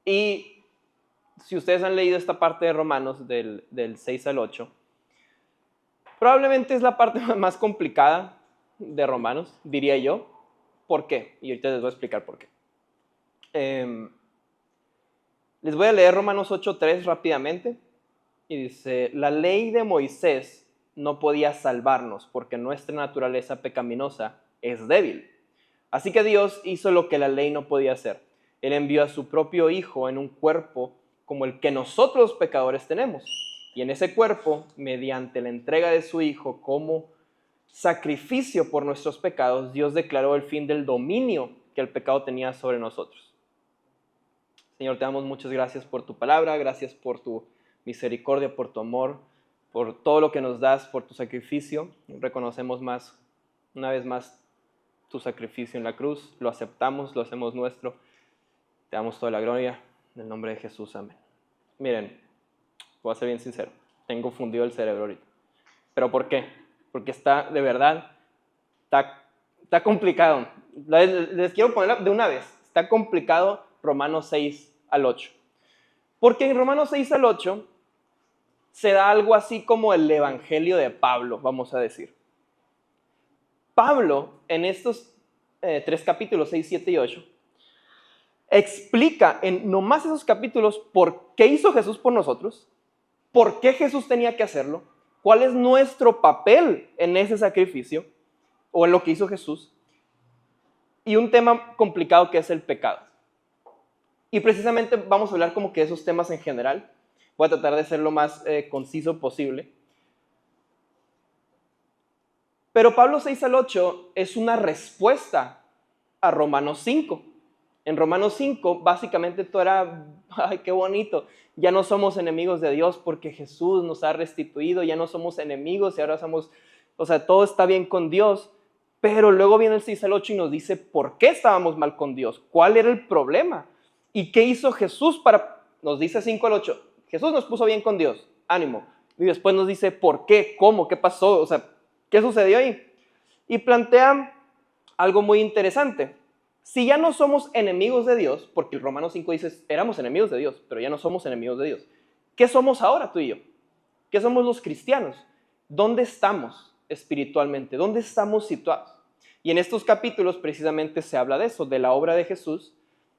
Y si ustedes han leído esta parte de Romanos del 6 al 8, probablemente es la parte más complicada de Romanos, diría yo. ¿Por qué? Y ahorita les voy a explicar por qué. Les voy a leer Romanos 8:3 rápidamente. Y dice, la ley de Moisés no podía salvarnos porque nuestra naturaleza pecaminosa es débil. Así que Dios hizo lo que la ley no podía hacer. Él envió a su propio Hijo en un cuerpo como el que nosotros los pecadores tenemos. Y en ese cuerpo, mediante la entrega de su Hijo como sacrificio por nuestros pecados, Dios declaró el fin del dominio que el pecado tenía sobre nosotros. Señor, te damos muchas gracias por tu palabra, gracias por tu misericordia, por tu amor, por todo lo que nos das, por tu sacrificio. Reconocemos una vez más, tu sacrificio en la cruz, lo aceptamos, lo hacemos nuestro. Te damos toda la gloria, en el nombre de Jesús, amén. Miren, voy a ser bien sincero, tengo fundido el cerebro ahorita. ¿Pero por qué? Porque de verdad, está complicado. Les quiero poner de una vez, está complicado Romanos 6 al 8. Porque en Romanos 6 al 8 se da algo así como el evangelio de Pablo, vamos a decir. Pablo, en estos 3 capítulos, 6, 7 y 8, explica en nomás esos capítulos por qué hizo Jesús por nosotros, por qué Jesús tenía que hacerlo, cuál es nuestro papel en ese sacrificio o en lo que hizo Jesús, y un tema complicado que es el pecado. Y precisamente vamos a hablar como que de esos temas en general. Voy a tratar de ser lo más conciso posible. Pero Pablo 6 al 8 es una respuesta a Romanos 5. En Romanos 5 básicamente todo era, ¡ay, qué bonito! Ya no somos enemigos de Dios porque Jesús nos ha restituido, ya no somos enemigos y ahora somos, todo está bien con Dios. Pero luego viene el 6 al 8 y nos dice por qué estábamos mal con Dios, cuál era el problema y qué hizo Jesús nos dice 5 al 8. Jesús nos puso bien con Dios, ánimo. Y después nos dice por qué, cómo, qué pasó, qué sucedió ahí. Y plantea algo muy interesante. Si ya no somos enemigos de Dios, porque el Romanos 5 dice, éramos enemigos de Dios, pero ya no somos enemigos de Dios. ¿Qué somos ahora tú y yo? ¿Qué somos los cristianos? ¿Dónde estamos espiritualmente? ¿Dónde estamos situados? Y en estos capítulos precisamente se habla de eso, de la obra de Jesús,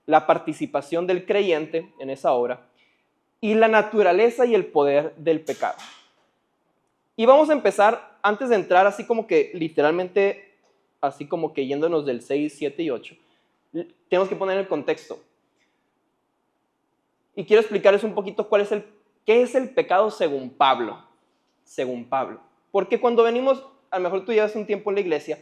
la participación del creyente en esa obra, y la naturaleza y el poder del pecado. Y vamos a empezar, antes de entrar así como que literalmente, así como que yéndonos del 6, 7 y 8, tenemos que poner el contexto. Y quiero explicarles un poquito qué es el pecado según Pablo. Según Pablo. Porque cuando venimos, a lo mejor tú llevas un tiempo en la iglesia,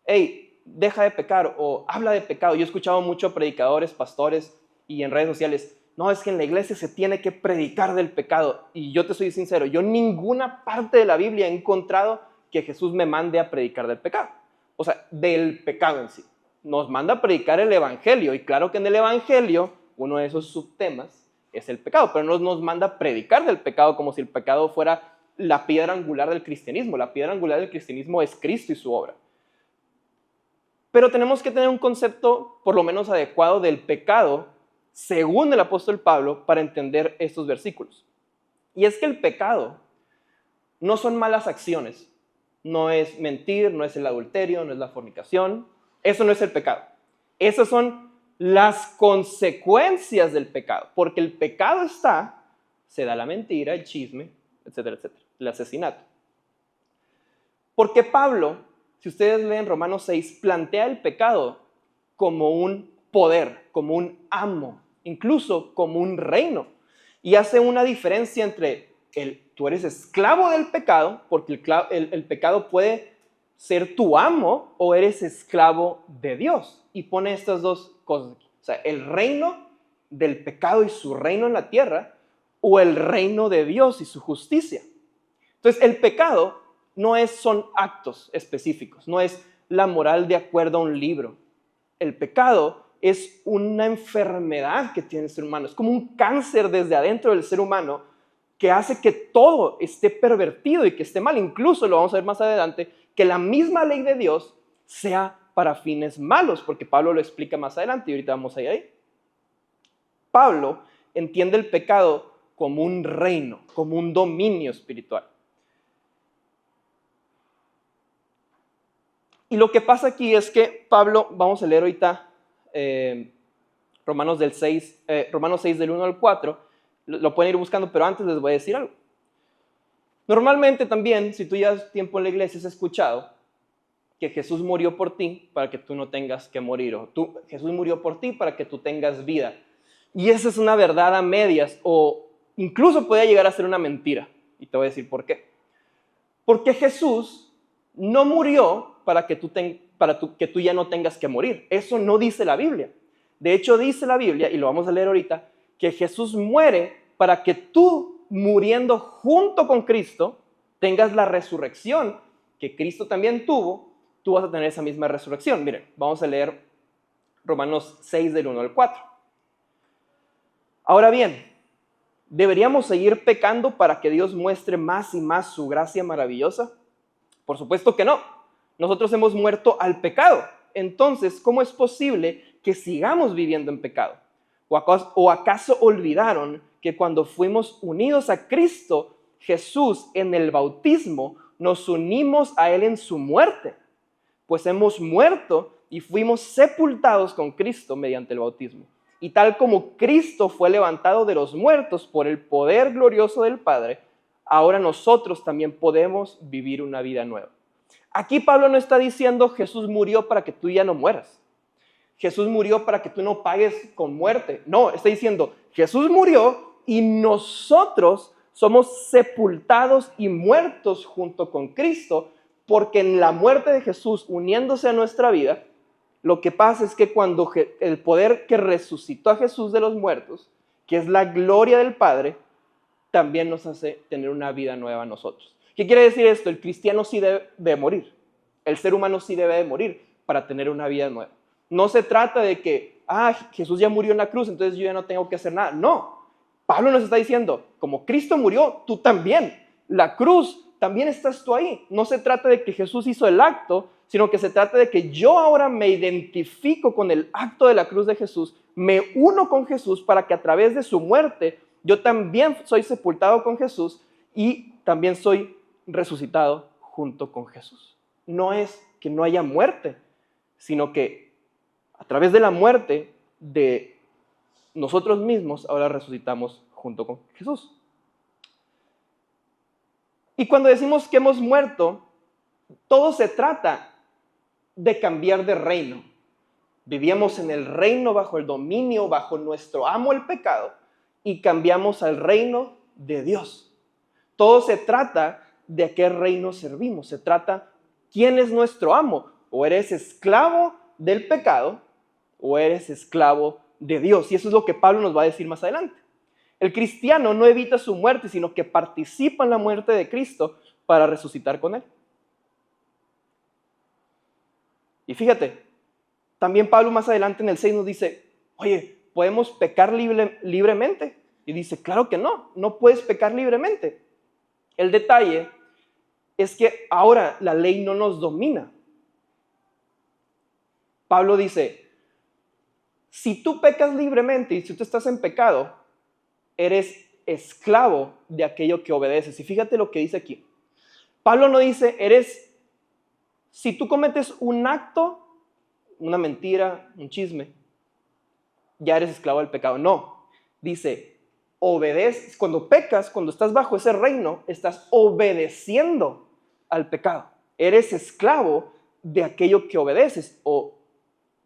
hey, deja de pecar o habla de pecado. Yo he escuchado mucho a predicadores, pastores y en redes sociales, no, es que en la iglesia se tiene que predicar del pecado. Y yo te soy sincero, yo en ninguna parte de la Biblia he encontrado que Jesús me mande a predicar del pecado. Del pecado en sí. Nos manda a predicar el evangelio. Y claro que en el evangelio, uno de esos subtemas es el pecado. Pero no nos manda a predicar del pecado como si el pecado fuera la piedra angular del cristianismo. La piedra angular del cristianismo es Cristo y su obra. Pero tenemos que tener un concepto por lo menos adecuado del pecado según el apóstol Pablo, para entender estos versículos. Y es que el pecado no son malas acciones. No es mentir, no es el adulterio, no es la fornicación. Eso no es el pecado. Esas son las consecuencias del pecado. Porque el pecado se da la mentira, el chisme, etcétera, etcétera. El asesinato. Porque Pablo, si ustedes leen Romanos 6, plantea el pecado como un poder, como un amo, incluso como un reino. Y hace una diferencia entre tú eres esclavo del pecado, porque el pecado puede ser tu amo, o eres esclavo de Dios. Y pone estas dos cosas aquí. El reino del pecado y su reino en la tierra, o el reino de Dios y su justicia. Entonces, el pecado no son actos específicos, no es la moral de acuerdo a un libro. El pecado es una enfermedad que tiene el ser humano, es como un cáncer desde adentro del ser humano que hace que todo esté pervertido y que esté mal. Incluso, lo vamos a ver más adelante, que la misma ley de Dios sea para fines malos, porque Pablo lo explica más adelante y ahorita vamos a ir ahí. Pablo entiende el pecado como un reino, como un dominio espiritual. Y lo que pasa aquí es que Pablo, vamos a leer ahorita Romanos 6 del 1 al 4, lo pueden ir buscando, pero antes les voy a decir algo. Normalmente también, si tú llevas tiempo en la iglesia, has escuchado que Jesús murió por ti para que tú no tengas que morir, o Jesús murió por ti para que tú tengas vida. Y esa es una verdad a medias, o incluso puede llegar a ser una mentira. Y te voy a decir por qué. Porque Jesús no murió para que tú ya no tengas que morir. Eso no dice la Biblia. De hecho, dice la Biblia, y lo vamos a leer ahorita, que Jesús muere para que tú, muriendo junto con Cristo, tengas la resurrección que Cristo también tuvo. Tú vas a tener esa misma resurrección. Miren, vamos a leer Romanos 6 del 1 al 4. Ahora bien, ¿deberíamos seguir pecando para que Dios muestre más y más su gracia maravillosa? Por supuesto que no. Nosotros hemos muerto al pecado. Entonces, ¿cómo es posible que sigamos viviendo en pecado? ¿O acaso olvidaron que cuando fuimos unidos a Cristo Jesús en el bautismo, nos unimos a Él en su muerte? Pues hemos muerto y fuimos sepultados con Cristo mediante el bautismo. Y tal como Cristo fue levantado de los muertos por el poder glorioso del Padre, ahora nosotros también podemos vivir una vida nueva. Aquí Pablo no está diciendo Jesús murió para que tú ya no mueras. Jesús murió para que tú no pagues con muerte. No, está diciendo Jesús murió y nosotros somos sepultados y muertos junto con Cristo, porque en la muerte de Jesús, uniéndose a nuestra vida, lo que pasa es que cuando el poder que resucitó a Jesús de los muertos, que es la gloria del Padre, también nos hace tener una vida nueva a nosotros. ¿Qué quiere decir esto? El cristiano sí debe de morir. El ser humano sí debe de morir para tener una vida nueva. No se trata de que, Jesús ya murió en la cruz, entonces yo ya no tengo que hacer nada. No. Pablo nos está diciendo, como Cristo murió, tú también. La cruz, también estás tú ahí. No se trata de que Jesús hizo el acto, sino que se trata de que yo ahora me identifico con el acto de la cruz de Jesús, me uno con Jesús para que a través de su muerte yo también soy sepultado con Jesús y también soy resucitado junto con Jesús. No es que no haya muerte, sino que a través de la muerte de nosotros mismos ahora resucitamos junto con Jesús. Y cuando decimos que hemos muerto, todo se trata de cambiar de reino. Vivíamos en el reino bajo el dominio, bajo nuestro amo el pecado, y cambiamos al reino de Dios. Todo se trata de a qué reino servimos. Se trata quién es nuestro amo. O eres esclavo del pecado o eres esclavo de Dios. Y eso es lo que Pablo nos va a decir más adelante. El cristiano no evita su muerte, sino que participa en la muerte de Cristo para resucitar con Él. Y fíjate, también Pablo más adelante en el 6 nos dice, oye, ¿podemos pecar libremente? Y dice, claro que no, no puedes pecar libremente. El detalle es que ahora la ley no nos domina. Pablo dice, si tú pecas libremente y si tú estás en pecado, eres esclavo de aquello que obedeces. Y fíjate lo que dice aquí. Pablo no dice, si tú cometes un acto, una mentira, un chisme, ya eres esclavo del pecado. No, dice, obedeces. Cuando pecas, cuando estás bajo ese reino, estás obedeciendo al pecado. Eres esclavo de aquello que obedeces. O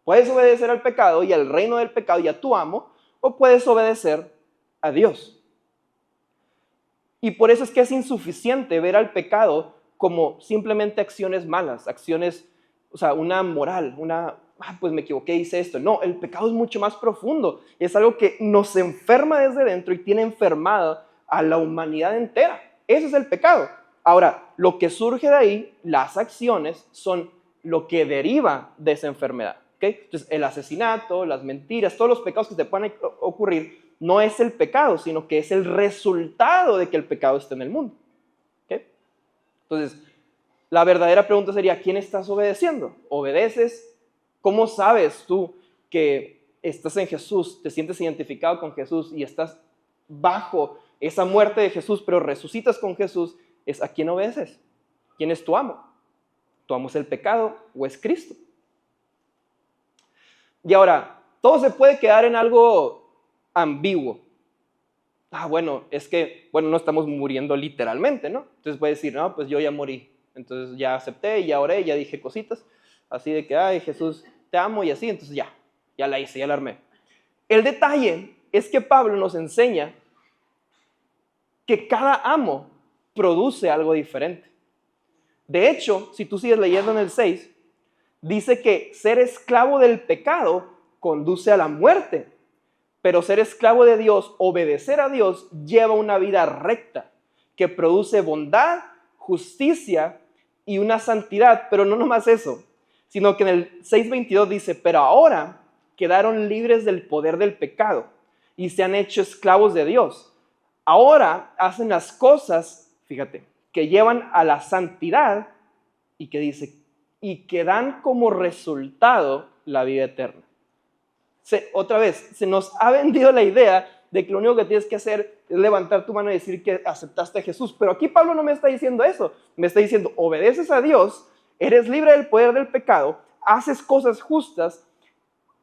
puedes obedecer al pecado y al reino del pecado y a tu amo, o puedes obedecer a Dios. Y por eso es que es insuficiente ver al pecado como simplemente acciones malas, acciones, una moral, pues me equivoqué, hice esto. No, el pecado es mucho más profundo. Es algo que nos enferma desde dentro y tiene enfermada a la humanidad entera. Ese es el pecado. Ahora, lo que surge de ahí, las acciones, son lo que deriva de esa enfermedad. ¿Okay? Entonces, el asesinato, las mentiras, todos los pecados que te puedan ocurrir, no es el pecado, sino que es el resultado de que el pecado esté en el mundo. ¿Okay? Entonces, la verdadera pregunta sería, ¿quién estás obedeciendo? ¿Obedeces? ¿Cómo sabes tú que estás en Jesús, te sientes identificado con Jesús y estás bajo esa muerte de Jesús, pero resucitas con Jesús, es ¿a quién obedeces? ¿Quién es tu amo? ¿Tu amo es el pecado o es Cristo? Y ahora, todo se puede quedar en algo ambiguo. Bueno, es que, no estamos muriendo literalmente, ¿no? Entonces puedes decir, no, pues yo ya morí. Entonces ya acepté, ya oré, ya dije cositas. Así de que, ay, Jesús, te amo y así. Entonces ya la hice, ya la armé. El detalle es que Pablo nos enseña que cada amo produce algo diferente. De hecho, si tú sigues leyendo en el 6, dice que ser esclavo del pecado conduce a la muerte, pero ser esclavo de Dios, obedecer a Dios, lleva una vida recta, que produce bondad, justicia y una santidad. Pero no nomás eso, sino que en el 6:22 dice, pero ahora quedaron libres del poder del pecado y se han hecho esclavos de Dios. Ahora hacen las cosas, fíjate, que llevan a la santidad y que dice, y que dan como resultado la vida eterna. Otra vez, se nos ha vendido la idea de que lo único que tienes que hacer es levantar tu mano y decir que aceptaste a Jesús. Pero aquí Pablo no me está diciendo eso. Me está diciendo, obedeces a Dios, eres libre del poder del pecado, haces cosas justas,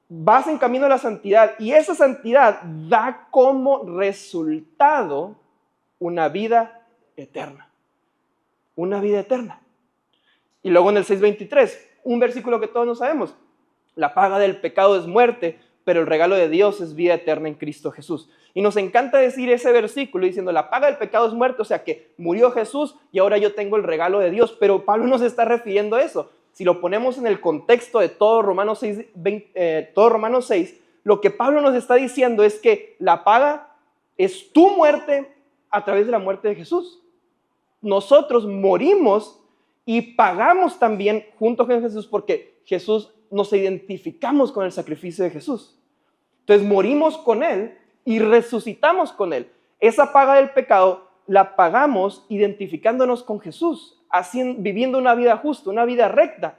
vas en camino a la santidad y esa santidad da como resultado una vida eterna. Una vida eterna. Y luego en el 6:23, un versículo que todos no sabemos. La paga del pecado es muerte, pero el regalo de Dios es vida eterna en Cristo Jesús. Y nos encanta decir ese versículo diciendo, la paga del pecado es muerte, o sea que murió Jesús y ahora yo tengo el regalo de Dios. Pero Pablo no se está refiriendo a eso. Si lo ponemos en el contexto de todo Romanos 6, lo que Pablo nos está diciendo es que la paga es tu muerte a través de la muerte de Jesús. Nosotros morimos y pagamos también junto con Jesús porque Jesús nos identificamos con el sacrificio de Jesús. Entonces morimos con Él y resucitamos con Él. Esa paga del pecado la pagamos identificándonos con Jesús, viviendo una vida justa, una vida recta.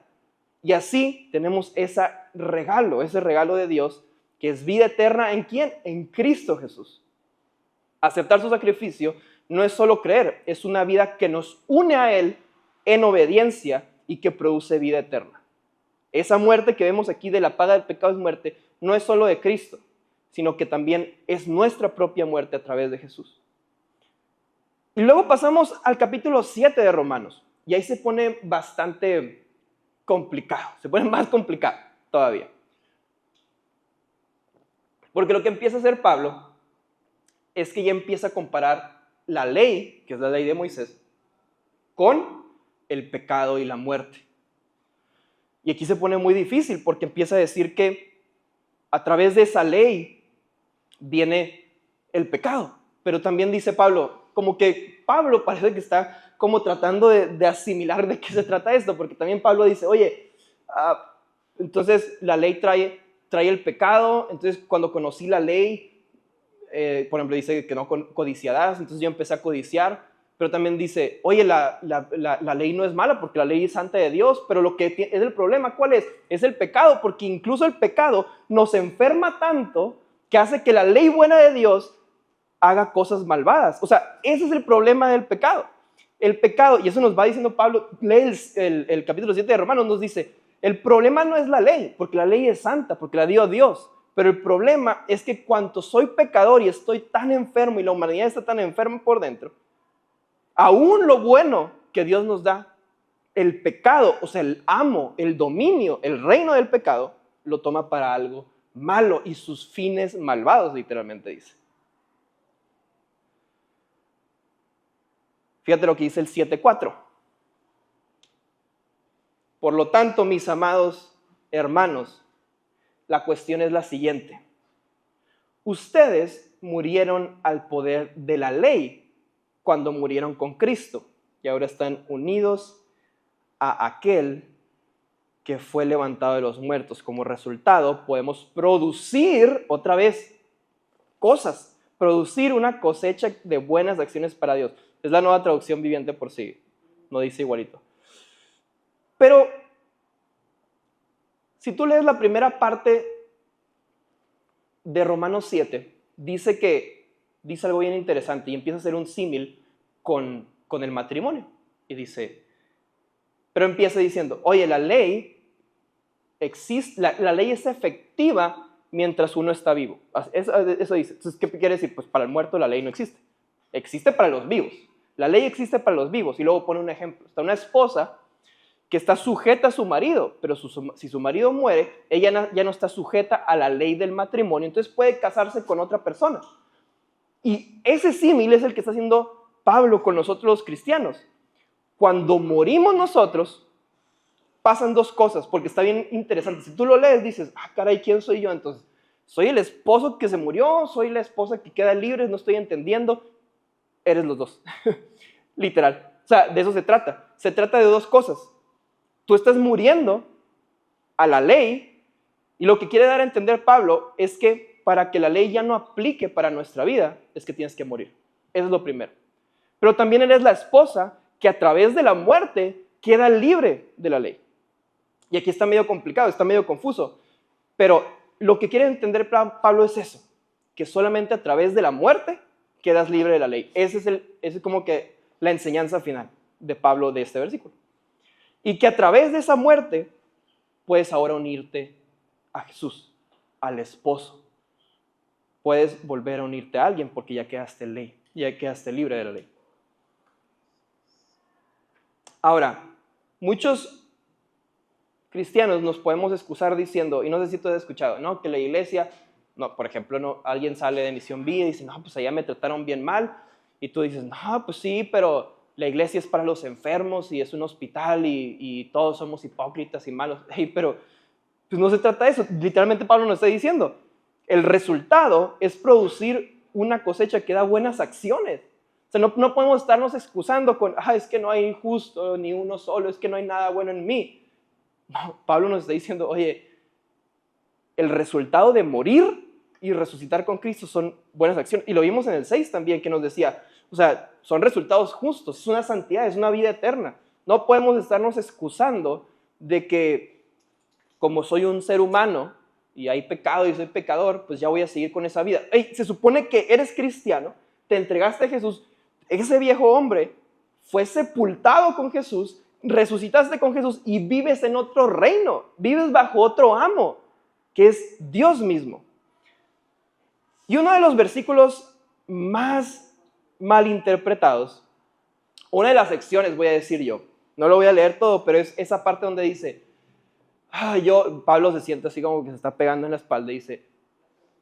Y así tenemos ese regalo de Dios, que es vida eterna. ¿En quién? En Cristo Jesús. Aceptar su sacrificio no es solo creer, es una vida que nos une a Él en obediencia y que produce vida eterna. Esa muerte que vemos aquí de la paga del pecado es muerte, no es solo de Cristo, sino que también es nuestra propia muerte a través de Jesús. Y luego pasamos al capítulo 7 de Romanos, y ahí se pone bastante complicado, se pone más complicado todavía. Porque lo que empieza a hacer Pablo es que ya empieza a comparar la ley, que es la ley de Moisés, con el pecado y la muerte. Y aquí se pone muy difícil porque empieza a decir que a través de esa ley viene el pecado. Pero también dice Pablo, como que Pablo parece que está como tratando de asimilar de qué se trata esto, porque también Pablo dice, oye, entonces la ley trae el pecado, entonces cuando conocí la ley, por ejemplo dice que no codiciarás, entonces yo empecé a codiciar. Pero también dice, oye, la ley no es mala porque la ley es santa de Dios, pero lo que es el problema, ¿cuál es? Es el pecado, porque incluso el pecado nos enferma tanto que hace que la ley buena de Dios haga cosas malvadas. O sea, ese es el problema del pecado. El pecado, y eso nos va diciendo Pablo, lee el capítulo 7 de Romanos, nos dice, el problema no es la ley, porque la ley es santa, porque la dio Dios. Pero el problema es que cuando soy pecador y estoy tan enfermo y la humanidad está tan enferma por dentro, aún lo bueno que Dios nos da, el pecado, o sea, el amo, el dominio, el reino del pecado, lo toma para algo malo y sus fines malvados, literalmente dice. Fíjate lo que dice el 7:4. Por lo tanto, mis amados hermanos, la cuestión es la siguiente. Ustedes murieron al poder de la ley cuando murieron con Cristo y ahora están unidos a aquel que fue levantado de los muertos. Como resultado, podemos producir otra vez cosas, producir una cosecha de buenas acciones para Dios. Es la Nueva Traducción Viviente por sí, no dice igualito. Pero si tú lees la primera parte de Romanos 7 dice algo bien interesante y empieza a hacer un símil con el matrimonio. Y dice, pero empieza diciendo, oye, la ley existe, la ley es efectiva mientras uno está vivo. Eso dice. Entonces, ¿qué quiere decir? Pues para el muerto la ley no existe. Existe para los vivos. La ley existe para los vivos. Y luego pone un ejemplo. Está una esposa que está sujeta a su marido, pero si su marido muere, ella ya no está sujeta a la ley del matrimonio, entonces puede casarse con otra persona. Y ese símil es el que está haciendo Pablo con nosotros los cristianos. Cuando morimos nosotros, pasan dos cosas, porque está bien interesante. Si tú lo lees, dices, caray, ¿quién soy yo? Entonces, ¿soy el esposo que se murió? ¿Soy la esposa que queda libre? No estoy entendiendo. Eres los dos. Literal. O sea, de eso se trata. Se trata de dos cosas. Tú estás muriendo a la ley, y lo que quiere dar a entender Pablo es que para que la ley ya no aplique para nuestra vida, es que tienes que morir. Eso es lo primero. Pero también eres la esposa que a través de la muerte queda libre de la ley. Y aquí está medio complicado, está medio confuso. Pero lo que quiere entender Pablo es eso, que solamente a través de la muerte quedas libre de la ley. Esa es como que la enseñanza final de Pablo de este versículo. Y que a través de esa muerte puedes ahora unirte a Jesús, al esposo. Puedes volver a unirte a alguien porque ya quedaste libre de la ley. Ahora, muchos cristianos nos podemos excusar diciendo, y no sé si tú has escuchado, ¿no? Que la iglesia, no, por ejemplo, no, alguien sale de Misión Vida y dice, no, pues allá me trataron bien mal. Y tú dices, no, pues sí, pero la iglesia es para los enfermos y es un hospital y todos somos hipócritas y malos. Hey, pero pues no se trata de eso. Literalmente Pablo nos está diciendo, el resultado es producir una cosecha que da buenas acciones. O sea, no podemos estarnos excusando con, es que no hay justo ni uno solo, es que no hay nada bueno en mí. No, Pablo nos está diciendo, oye, el resultado de morir y resucitar con Cristo son buenas acciones. Y lo vimos en el 6 también, que nos decía, o sea, son resultados justos, es una santidad, es una vida eterna. No podemos estarnos excusando de que como soy un ser humano y hay pecado y soy pecador, pues ya voy a seguir con esa vida. Hey, se supone que eres cristiano, te entregaste a Jesús, ese viejo hombre fue sepultado con Jesús, resucitaste con Jesús y vives en otro reino, vives bajo otro amo, que es Dios mismo. Y uno de los versículos más malinterpretados, una de las secciones voy a decir yo, no lo voy a leer todo, pero es esa parte donde dice, Pablo se siente así como que se está pegando en la espalda y dice,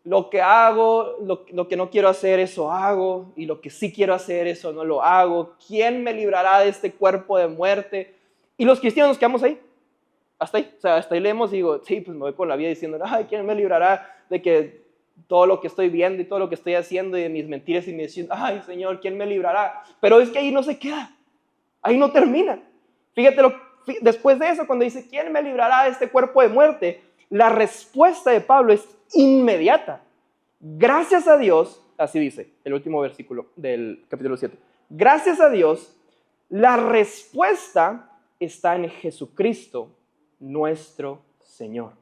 lo que hago, lo que no quiero hacer, eso hago, y lo que sí quiero hacer, eso no lo hago. ¿Quién me librará de este cuerpo de muerte? Y los cristianos nos quedamos ahí, hasta ahí. O sea, hasta ahí leemos y digo, sí, pues me voy por la vida diciendo, ¿quién me librará de que todo lo que estoy viendo y todo lo que estoy haciendo y de mis mentiras y mis decisiones? Señor, ¿quién me librará? Pero es que ahí no se queda, ahí no termina. Fíjate, después de eso, cuando dice, ¿quién me librará de este cuerpo de muerte? La respuesta de Pablo es inmediata. Gracias a Dios, así dice el último versículo del capítulo 7. Gracias a Dios, la respuesta está en Jesucristo, nuestro Señor.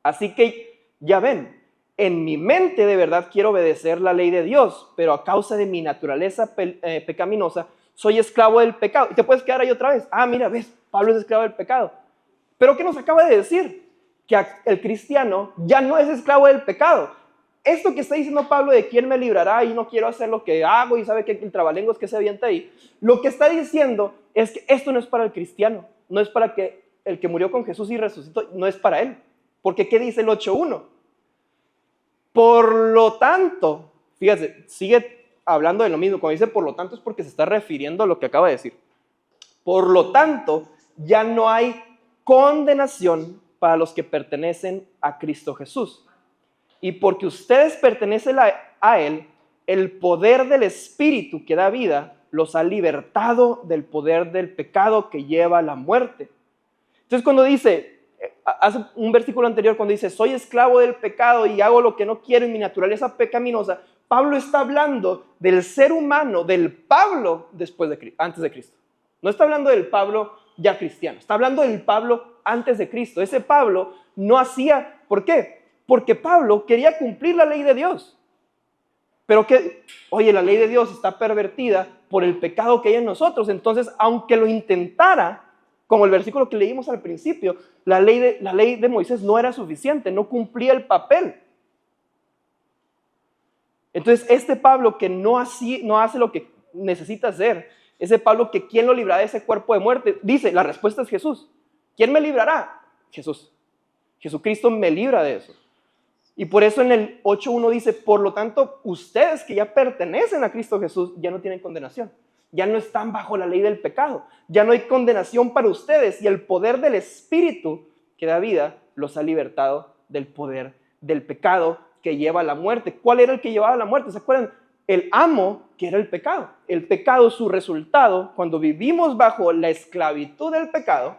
Así que, ya ven, en mi mente de verdad quiero obedecer la ley de Dios, pero a causa de mi naturaleza pecaminosa, soy esclavo del pecado. Y te puedes quedar ahí otra vez. Mira, ves, Pablo es esclavo del pecado. Pero ¿qué nos acaba de decir? Que el cristiano ya no es esclavo del pecado. Esto que está diciendo Pablo de quién me librará y no quiero hacer lo que hago y sabe que el trabalenguas que se avienta ahí, lo que está diciendo es que esto no es para el cristiano, no es para que el que murió con Jesús y resucitó, no es para él. Porque ¿qué dice el 8.1? Por lo tanto, fíjate, sigue hablando de lo mismo. Cuando dice por lo tanto es porque se está refiriendo a lo que acaba de decir. Por lo tanto, ya no hay condenación para los que pertenecen a Cristo Jesús. Y porque ustedes pertenecen a Él, el poder del Espíritu que da vida los ha libertado del poder del pecado que lleva a la muerte. Entonces cuando dice, hace un versículo anterior cuando dice, soy esclavo del pecado y hago lo que no quiero en mi naturaleza pecaminosa, Pablo está hablando del ser humano, del Pablo antes de Cristo. No está hablando del Pablo ya cristiano, está hablando del Pablo antes de Cristo. Ese Pablo no hacía, ¿por qué? Porque Pablo quería cumplir la ley de Dios. Pero que, oye, la ley de Dios está pervertida por el pecado que hay en nosotros. Entonces, aunque lo intentara, como el versículo que leímos al principio, la ley de Moisés no era suficiente, no cumplía el papel. Entonces, este Pablo que no hace lo que necesita hacer, ese Pablo que ¿quién lo librará de ese cuerpo de muerte? Dice, la respuesta es Jesús. ¿Quién me librará? Jesús. Jesucristo me libra de eso. Y por eso en el 8.1 dice, por lo tanto, ustedes que ya pertenecen a Cristo Jesús, ya no tienen condenación. Ya no están bajo la ley del pecado. Ya no hay condenación para ustedes. Y el poder del Espíritu que da vida los ha libertado del poder del pecado que lleva a la muerte. ¿Cuál era el que llevaba a la muerte? ¿Se acuerdan? El amo, que era el pecado. El pecado, su resultado, cuando vivimos bajo la esclavitud del pecado,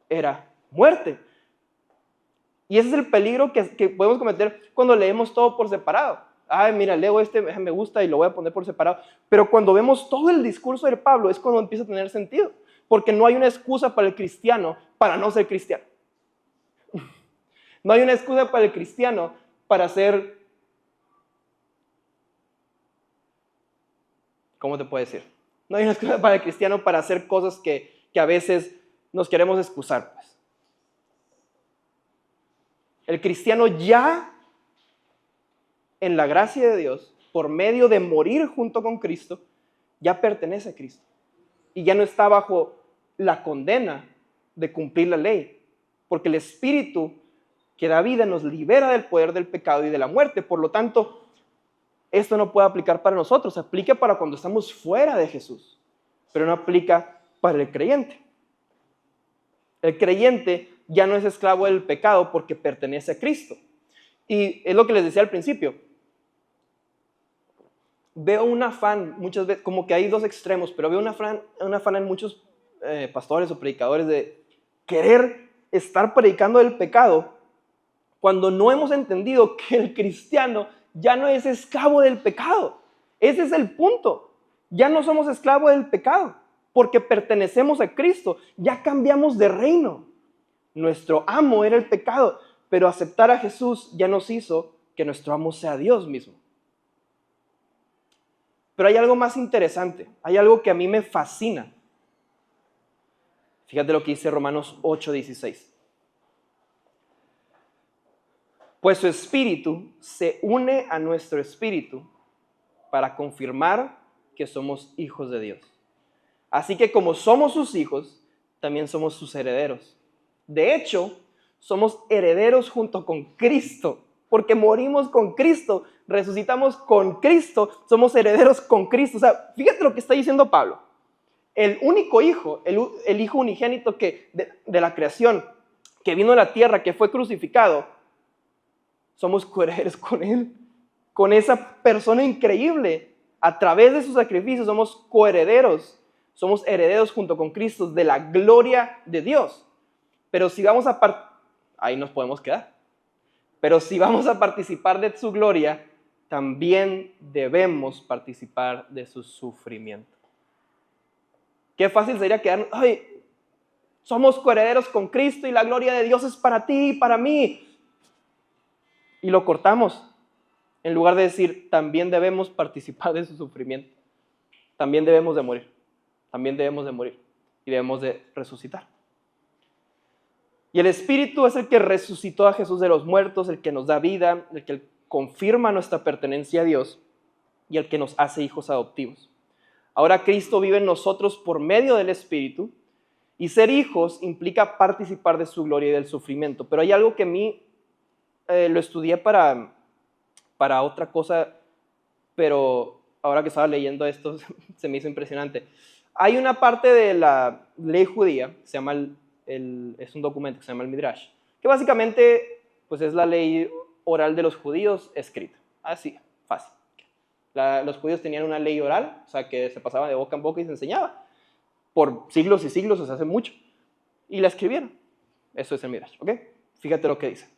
era muerte. Y ese es el peligro que podemos cometer cuando leemos todo por separado. Ay, mira, leo me gusta y lo voy a poner por separado. Pero cuando vemos todo el discurso de Pablo es cuando empieza a tener sentido. Porque no hay una excusa para el cristiano para no ser cristiano. No hay una excusa para el cristiano para ser, ¿cómo te puedo decir? No hay una excusa para el cristiano para hacer cosas que a veces nos queremos excusar, pues. El cristiano ya en la gracia de Dios, por medio de morir junto con Cristo, ya pertenece a Cristo. Y ya no está bajo la condena de cumplir la ley. Porque el Espíritu que da vida nos libera del poder del pecado y de la muerte. Por lo tanto, esto no puede aplicar para nosotros. Aplica para cuando estamos fuera de Jesús. Pero no aplica para el creyente. El creyente ya no es esclavo del pecado porque pertenece a Cristo. Y es lo que les decía al principio. Veo un afán, muchas veces, como que hay dos extremos, pero veo un afán en muchos pastores o predicadores de querer estar predicando del pecado cuando no hemos entendido que el cristiano ya no es esclavo del pecado. Ese es el punto. Ya no somos esclavos del pecado porque pertenecemos a Cristo. Ya cambiamos de reino. Nuestro amo era el pecado, pero aceptar a Jesús ya nos hizo que nuestro amo sea Dios mismo. Pero hay algo más interesante, hay algo que a mí me fascina. Fíjate lo que dice Romanos 8:16. Pues su espíritu se une a nuestro espíritu para confirmar que somos hijos de Dios. Así que como somos sus hijos, también somos sus herederos. De hecho, somos herederos junto con Cristo, porque morimos con Cristo, resucitamos con Cristo, somos herederos con Cristo. O sea, fíjate lo que está diciendo Pablo. El único hijo, el hijo unigénito de la creación, que vino a la tierra, que fue crucificado, somos coherederos con él, con esa persona increíble. A través de su sacrificio somos coherederos, somos herederos junto con Cristo de la gloria de Dios. Pero si vamos ahí nos podemos quedar. Pero si vamos a participar de su gloria, también debemos participar de su sufrimiento. Qué fácil sería quedarnos, ay, somos coherederos con Cristo y la gloria de Dios es para ti y para mí. Y lo cortamos, en lugar de decir, también debemos participar de su sufrimiento. También debemos de morir. También debemos de morir. Y debemos de resucitar. Y el Espíritu es el que resucitó a Jesús de los muertos, el que nos da vida, el que confirma nuestra pertenencia a Dios y el que nos hace hijos adoptivos. Ahora Cristo vive en nosotros por medio del Espíritu y ser hijos implica participar de su gloria y del sufrimiento. Pero hay algo que a mí lo estudié para otra cosa, pero ahora que estaba leyendo esto se me hizo impresionante. Hay una parte de la ley judía, se llama es un documento que se llama el Midrash, que básicamente pues es la ley oral de los judíos escrita. Así, fácil. Los judíos tenían una ley oral, o sea que se pasaba de boca en boca y se enseñaba por siglos y siglos, o sea, hace mucho. Y la escribieron. Eso es el Midrash, ¿ok? Fíjate lo que dice.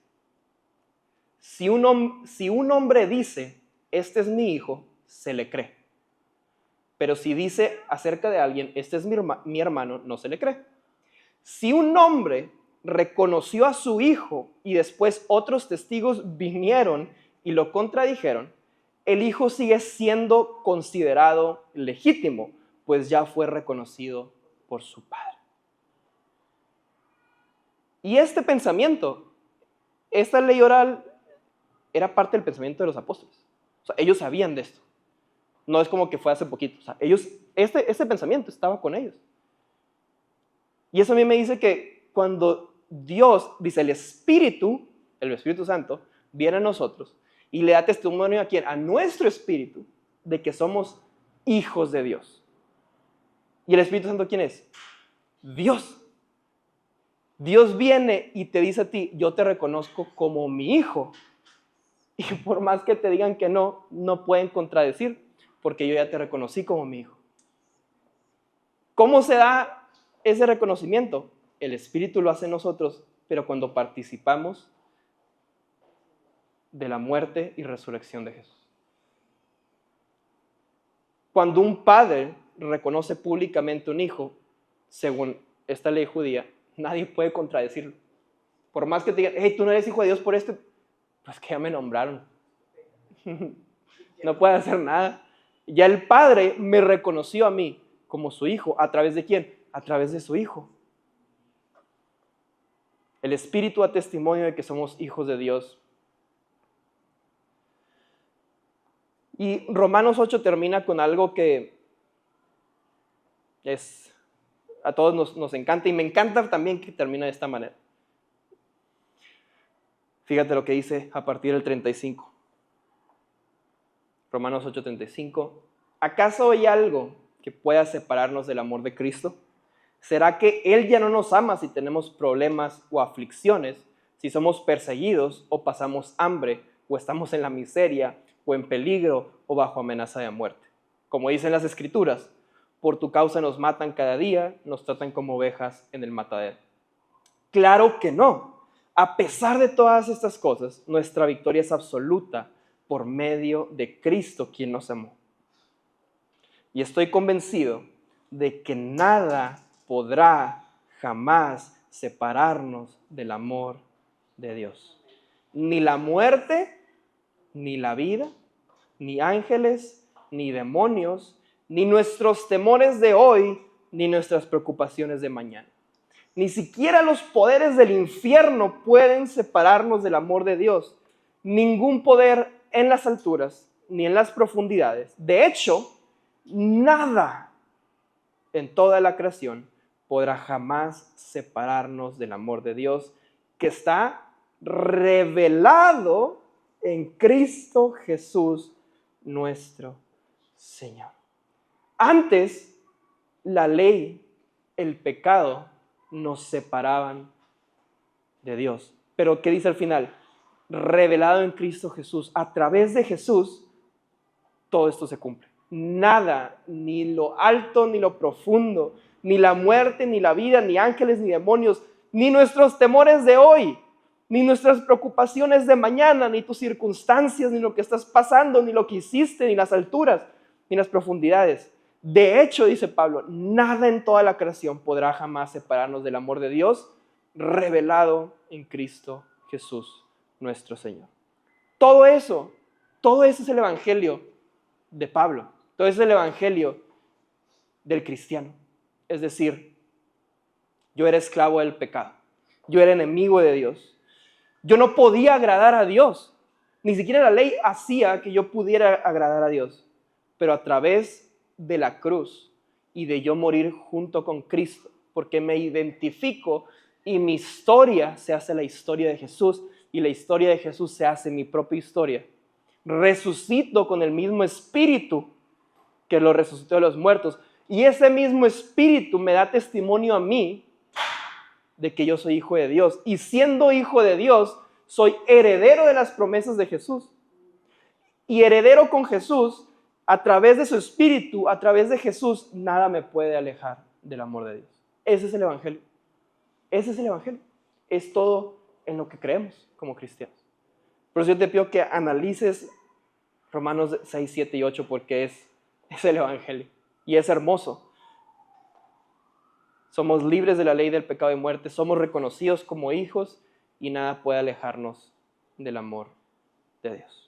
Si un hombre dice, este es mi hijo, se le cree. Pero si dice acerca de alguien, este es mi hermano, no se le cree. Si un hombre reconoció a su hijo y después otros testigos vinieron y lo contradijeron, el hijo sigue siendo considerado legítimo, pues ya fue reconocido por su padre. Y este pensamiento, esta ley oral, era parte del pensamiento de los apóstoles. O sea, ellos sabían de esto. No es como que fue hace poquito. O sea, este pensamiento estaba con ellos. Y eso a mí me dice que cuando Dios, dice el Espíritu Santo, viene a nosotros y le da testimonio a quién, a nuestro espíritu, de que somos hijos de Dios. ¿Y el Espíritu Santo quién es? Dios. Dios viene y te dice a ti, yo te reconozco como mi hijo. Y por más que te digan que no, no pueden contradecir, porque yo ya te reconocí como mi hijo. ¿Cómo se da ese reconocimiento? El Espíritu lo hace en nosotros, pero cuando participamos de la muerte y resurrección de Jesús. Cuando un padre reconoce públicamente a un hijo, según esta ley judía, nadie puede contradecirlo. Por más que te digan, hey, tú no eres hijo de Dios por esto, pues que ya me nombraron. No puede hacer nada. Ya el Padre me reconoció a mí como su hijo. ¿A través de quién? A través de su hijo. El Espíritu da testimonio de que somos hijos de Dios. Y Romanos 8 termina con algo que a todos nos encanta, y me encanta también que termina de esta manera. Fíjate lo que dice a partir del 35. Romanos 8:35. ¿Acaso hay algo que pueda separarnos del amor de Cristo? ¿Será que Él ya no nos ama si tenemos problemas o aflicciones, si somos perseguidos o pasamos hambre, o estamos en la miseria, o en peligro, o bajo amenaza de muerte? Como dicen las Escrituras, por tu causa nos matan cada día, nos tratan como ovejas en el matadero. Claro que no. A pesar de todas estas cosas, nuestra victoria es absoluta por medio de Cristo, quien nos amó. Y estoy convencido de que nada podrá jamás separarnos del amor de Dios. Ni la muerte, ni la vida, ni ángeles, ni demonios, ni nuestros temores de hoy, ni nuestras preocupaciones de mañana. Ni siquiera los poderes del infierno pueden separarnos del amor de Dios. Ningún poder en las alturas ni en las profundidades. De hecho, nada en toda la creación podrá jamás separarnos del amor de Dios, que está revelado en Cristo Jesús, nuestro Señor. Antes, la ley, el pecado, nos separaban de Dios. Pero ¿qué dice al final? Revelado en Cristo Jesús. A través de Jesús, todo esto se cumple. Nada, ni lo alto, ni lo profundo, ni la muerte, ni la vida, ni ángeles, ni demonios, ni nuestros temores de hoy, ni nuestras preocupaciones de mañana, ni tus circunstancias, ni lo que estás pasando, ni lo que hiciste, ni las alturas, ni las profundidades. De hecho, dice Pablo, nada en toda la creación podrá jamás separarnos del amor de Dios revelado en Cristo Jesús, nuestro Señor. Todo eso es el evangelio de Pablo. Todo eso es el evangelio del cristiano. Es decir, yo era esclavo del pecado. Yo era enemigo de Dios. Yo no podía agradar a Dios. Ni siquiera la ley hacía que yo pudiera agradar a Dios. Pero a través de la cruz y de yo morir junto con Cristo, porque me identifico y mi historia se hace la historia de Jesús y la historia de Jesús se hace mi propia historia. Resucito con el mismo espíritu que lo resucitó de los muertos, y ese mismo espíritu me da testimonio a mí de que yo soy hijo de Dios, y siendo hijo de Dios soy heredero de las promesas de Jesús, y heredero con Jesús. A través de su espíritu, a través de Jesús, nada me puede alejar del amor de Dios. Ese es el evangelio. Ese es el evangelio. Es todo en lo que creemos como cristianos. Por eso yo te pido que analices Romanos 6, 7 y 8, porque es el evangelio. Y es hermoso. Somos libres de la ley del pecado y muerte, somos reconocidos como hijos y nada puede alejarnos del amor de Dios.